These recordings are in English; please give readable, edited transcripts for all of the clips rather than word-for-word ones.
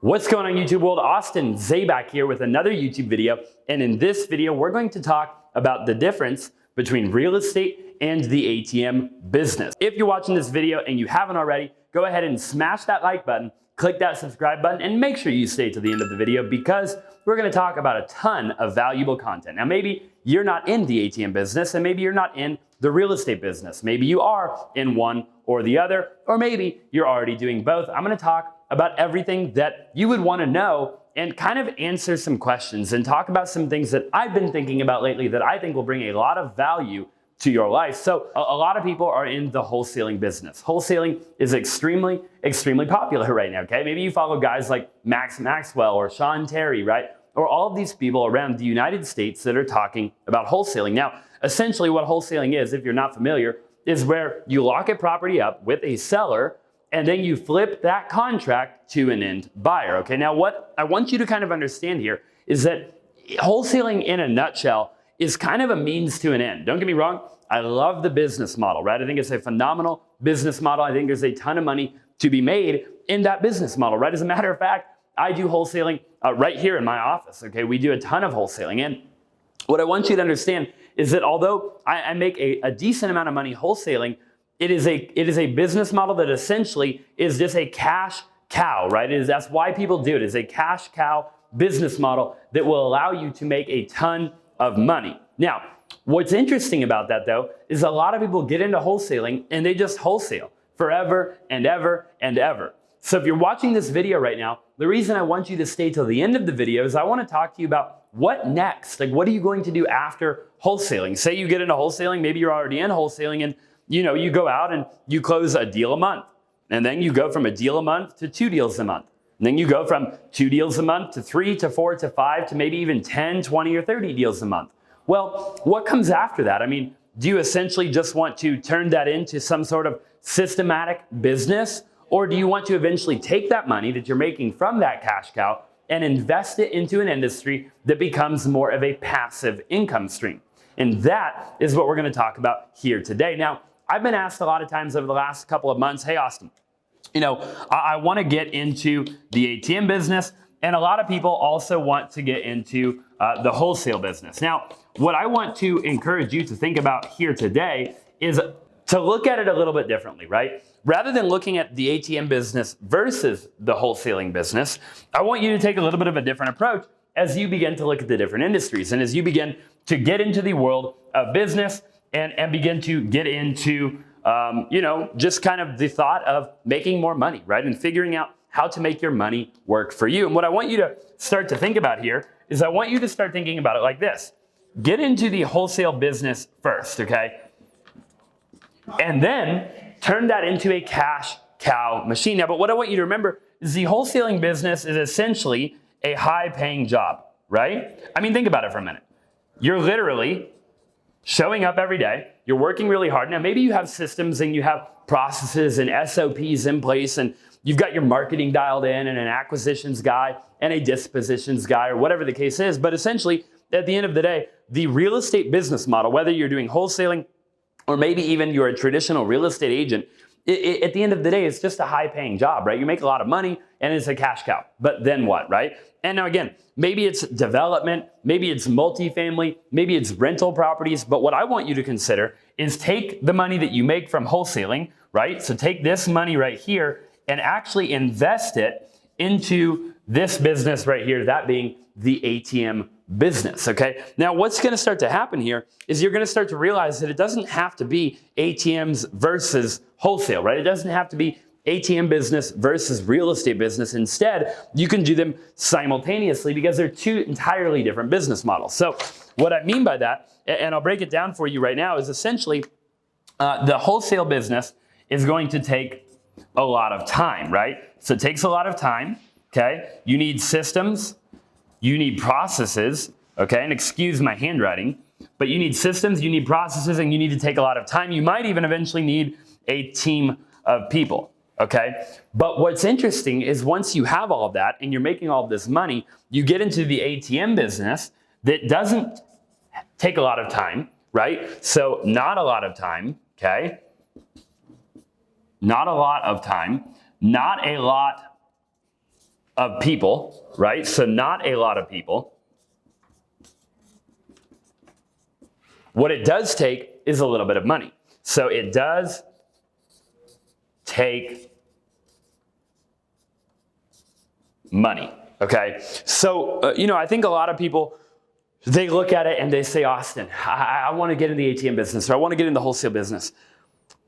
What's going on YouTube world? Austin Zaback here with another YouTube video. And in this video, we're going to talk about the difference between real estate and the ATM business. If you're watching this video and you haven't already, go ahead and smash that like button, click that subscribe button, and make sure you stay to the end of the video because we're going to talk about a ton of valuable content. Now, maybe you're not in the ATM business and maybe you're not in the real estate business. Maybe you are in one or the other, or maybe you're already doing both. I'm going to talk about everything that you would want to know and kind of answer some questions and talk about some things that I've been thinking about lately that I think will bring a lot of value to your life. So a lot of people are in the wholesaling business. Wholesaling is extremely popular right now, okay? Maybe you follow guys like Max Maxwell or Sean Terry, right? Or all of these people around the United States that are talking about wholesaling. Now, essentially what wholesaling is, if you're not familiar, is where you lock a property up with a seller and then you flip that contract to an end buyer, okay? Now, what I want you to kind of understand here is that wholesaling in a nutshell is kind of a means to an end. Don't get me wrong, I love the business model, right? I think it's a phenomenal business model. I think there's a ton of money to be made in that business model, right? As a matter of fact, I do wholesaling right here in my office, okay? We do a ton of wholesaling. And what I want you to understand is that although I make a decent amount of money wholesaling, it is a business model that essentially is just a cash cow, right? That's why people do it. It's a cash cow business model that will allow you to make a ton of money. Now, what's interesting about that though, is a lot of people get into wholesaling and they just wholesale forever and ever and ever. So if you're watching this video right now, the reason I want you to stay till the end of the video is I want to talk to you about what next? Like, what are you going to do after wholesaling? Say you get into wholesaling, maybe you're already in wholesaling and you go out and you close a deal a month. And then you go from a deal a month to 2 deals a month. And then you go from 2 deals a month to 3 to 4 to 5 to maybe even 10, 20, or 30 deals a month. Well, what comes after that? I mean, do you essentially just want to turn that into some sort of systematic business? Or do you want to eventually take that money that you're making from that cash cow and invest it into an industry that becomes more of a passive income stream? And that is what we're going to talk about here today. Now, I've been asked a lot of times over the last couple of months, hey, Austin, I want to get into the ATM business, and a lot of people also want to get into the wholesale business. Now, what I want to encourage you to think about here today is to look at it a little bit differently, right? Rather than looking at the ATM business versus the wholesaling business, I want you to take a little bit of a different approach as you begin to look at the different industries and as you begin to get into the world of business and begin to get into, just kind of the thought of making more money, right? And figuring out how to make your money work for you. And what I want you to start to think about here is I want you to start thinking about it like this. Get into the wholesale business first, okay? And then turn that into a cash cow machine. Now, but what I want you to remember is the wholesaling business is essentially a high-paying job, right? I mean, think about it for a minute. You're literally showing up every day. You're working really hard. Now, maybe you have systems and you have processes and SOPs in place and you've got your marketing dialed in and an acquisitions guy and a dispositions guy or whatever the case is. But essentially, at the end of the day, the real estate business model, whether you're doing wholesaling or maybe even you're a traditional real estate agent, at the end of the day, it's just a high-paying job, right? You make a lot of money and it's a cash cow. But then what, right? And now again, maybe it's development, maybe it's multifamily, maybe it's rental properties. But what I want you to consider is take the money that you make from wholesaling, right? So take this money right here and actually invest it into this business right here, that being the ATM business, okay? Now, what's going to start to happen here is you're going to start to realize that it doesn't have to be ATMs versus wholesale, right? It doesn't have to be ATM business versus real estate business. Instead, you can do them simultaneously because they're two entirely different business models. So what I mean by that, and I'll break it down for you right now, is essentially the wholesale business is going to take a lot of time, right? So it takes a lot of time, okay? You need systems, you need processes, okay? And excuse my handwriting, but you need systems, you need processes, and you need to take a lot of time. You might even eventually need a team of people, okay? But what's interesting is once you have all of that and you're making all of this money, you get into the ATM business that doesn't take a lot of time, right? So not a lot of time, okay? Not a lot of time, not a lot of people, right? So not a lot of people. What it does take is a little bit of money. So it does take money, okay? So, I think a lot of people, they look at it and they say, Austin, I want to get in the ATM business, or I want to get in the wholesale business.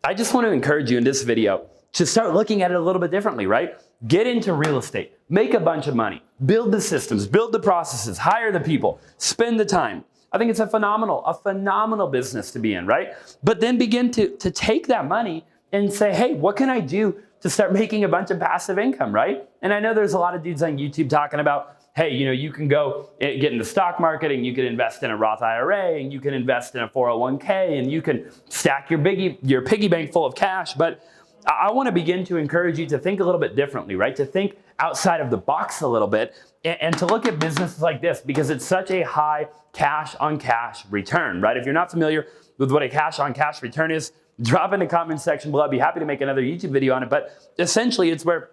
I just want to encourage you in this video to start looking at it a little bit differently, right? Get into real estate, make a bunch of money, build the systems, build the processes, hire the people, spend the time. I think it's a phenomenal business to be in, right? But then begin to take that money and say, hey, what can I do to start making a bunch of passive income, right? And I know there's a lot of dudes on YouTube talking about, hey, you can go get into stock market, and you can invest in a Roth IRA, and you can invest in a 401k, and you can stack your piggy bank full of cash. But I want to begin to encourage you to think a little bit differently, right? To think outside of the box a little bit, and to look at businesses like this, because it's such a high cash on cash return, right? If you're not familiar with what a cash on cash return is, drop in the comment section below. I'd be happy to make another YouTube video on it. But essentially, it's where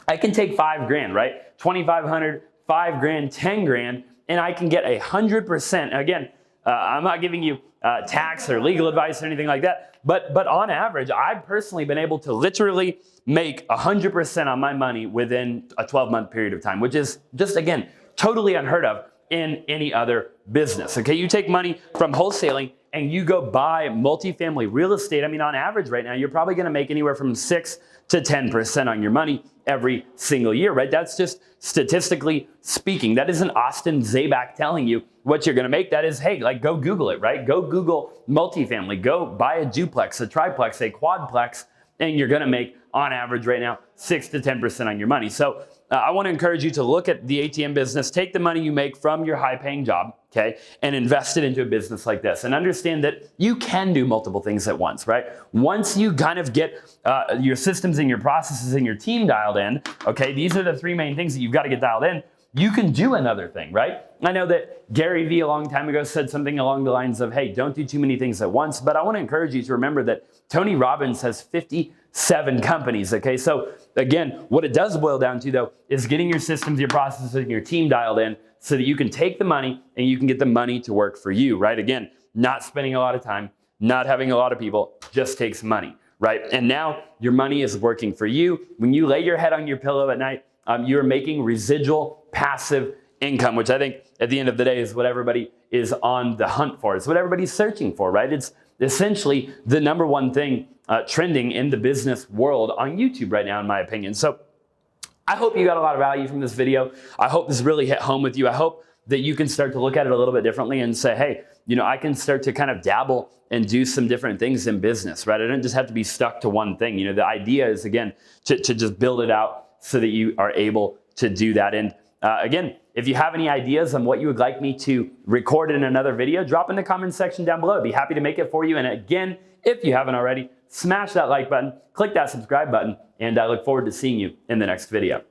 I can take $5,000, right? $2,500, $5,000, $10,000, and I can get 100%. Again, I'm not giving you tax or legal advice or anything like that, but on average, I've personally been able to literally make 100% on my money within a 12-month period of time, which is just, again, totally unheard of in any other business. Okay, you take money from wholesaling and you go buy multifamily real estate. I mean, on average right now, you're probably going to make anywhere from 6 to 10% on your money every single year, right? That's just statistically speaking. That isn't Austin Zaback telling you what you're going to make. That is, hey, like, go Google it, right? Go Google multifamily, go buy a duplex, a triplex, a quadplex, and you're going to make on average right now 6 to 10% on your money. So I want to encourage you to look at the ATM business, take the money you make from your high paying job, okay, and invest it into a business like this. And understand that you can do multiple things at once, right? Once you kind of get your systems and your processes and your team dialed in, okay, these are the three main things that you've got to get dialed in. You can do another thing, right? I know that Gary Vee a long time ago said something along the lines of, hey, don't do too many things at once. But I want to encourage you to remember that Tony Robbins has 57 companies, okay? So again, what it does boil down to, though, is getting your systems, your processes, and your team dialed in so that you can take the money and you can get the money to work for you, right? Again, not spending a lot of time, not having a lot of people, just takes money, right? And now your money is working for you. When you lay your head on your pillow at night, you're making residual passive income, which I think at the end of the day is what everybody is on the hunt for. It's what everybody's searching for, right? It's essentially the number one thing trending in the business world on YouTube right now, in my opinion. So I hope you got a lot of value from this video. I hope this really hit home with you. I hope that you can start to look at it a little bit differently and say, hey, I can start to kind of dabble and do some different things in business, right? I don't just have to be stuck to one thing. The idea is, again, to just build it out so that you are able to do that. And again, if you have any ideas on what you would like me to record in another video, drop in the comment section down below. I'd be happy to make it for you. And again, if you haven't already, smash that like button, click that subscribe button, and I look forward to seeing you in the next video.